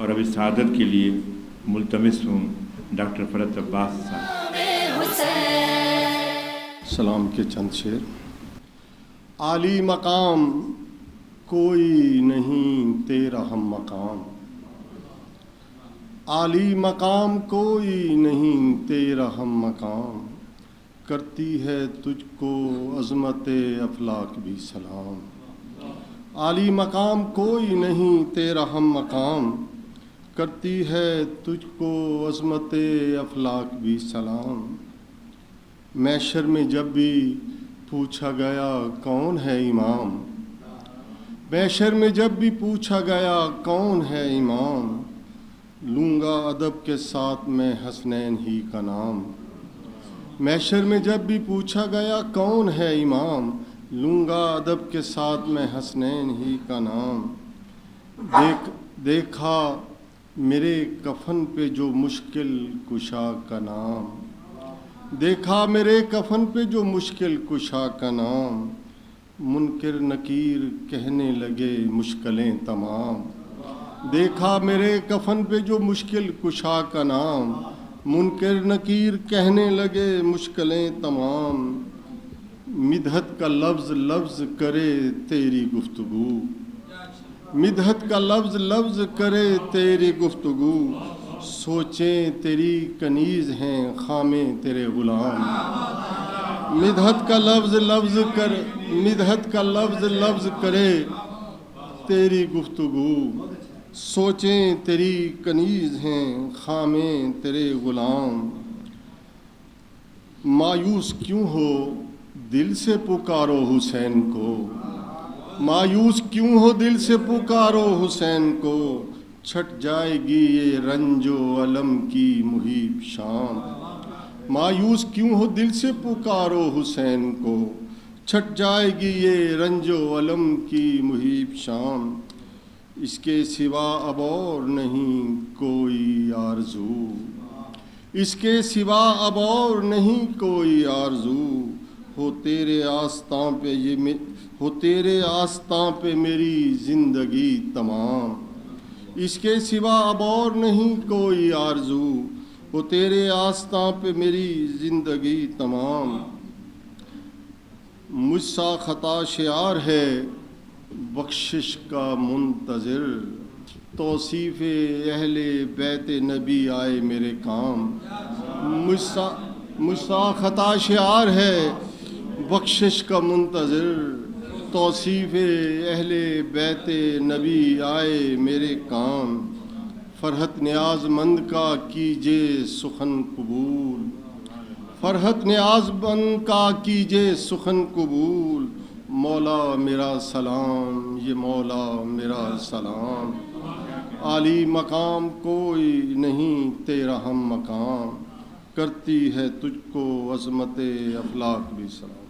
اور اب اس سعادت کے لیے ملتمس ہوں ڈاکٹر فرحت عباس صاحب۔ سلام کے چند شعر۔ عالی مقام کوئی نہیں تیرا ہم مقام، عالی مقام کوئی نہیں تیرا ہم مقام، کرتی ہے تجھ کو عظمت افلاک بھی سلام۔ عالی مقام کوئی نہیں تیرا ہم مقام، کرتی ہے تجھ کو عظمت افلاک بھی سلام۔ محشر میں جب بھی پوچھا گیا کون ہے امام، محشر میں جب بھی پوچھا گیا کون ہے امام، لوں گا ادب کے ساتھ میں حسنین ہی کا نام۔ محشر میں جب بھی پوچھا گیا کون ہے امام، لوں گا ادب کے ساتھ میں حسنین ہی کا نام۔ دیکھا میرے کفن پہ جو مشکل کشا کا نام، دیکھا میرے کفن پہ جو مشکل کشا کا نام، منکر نکیر کہنے لگے مشکلیں تمام۔ دیکھا میرے کفن پہ جو مشکل کشا کا نام، منکر نکیر کہنے لگے مشکلیں تمام۔ مدحت کا لفظ لفظ کرے تیری گفتگو، مدحت کا لفظ لفظ کرے تیری گفتگو، سوچیں تیری کنیز ہیں خامیں تیرے غلام۔ مدحت کا لفظ لفظ کر، مدحت کا لفظ لفظ کرے تیری گفتگو، سوچیں تیری کنیز ہیں خامیں تیرے غلام۔ مایوس کیوں ہو دل سے پکارو حسین کو، مایوس کیوں ہو دل سے پکارو حسین کو، چھٹ جائے گی یہ رنج و الم کی مہیب شام۔ مایوس کیوں ہو دل سے پکارو حسین کو، چھٹ جائے گی یہ رنج و الم کی مہیب شام۔ اس کے سوا اب اور نہیں کوئی آرزو، اس کے سوا اب اور نہیں کوئی آرزو، ہو تیرے آستاں پہ یہ ہو تیرے آستاں پہ میری زندگی تمام۔ اس کے سوا اب اور نہیں کوئی آرزو، ہو تیرے آستاں پہ میری زندگی تمام۔ مجھ سا خطا شعار ہے بخشش کا منتظر، توصیف اہل بیت نبی آئے میرے کام۔ مجھ سا خطا شعار ہے بخشش کا منتظر، توصیف اہل بیت نبی آئے میرے کام۔ فرحت نیاز مند کا کیجے سخن قبول، فرحت نیاز مند کا کیجے سخن قبول، مولا میرا سلام یہ مولا میرا سلام۔ عالی مقام کوئی نہیں تیرا ہم مقام، کرتی ہے تجھ کو عظمت افلاک بھی سلام۔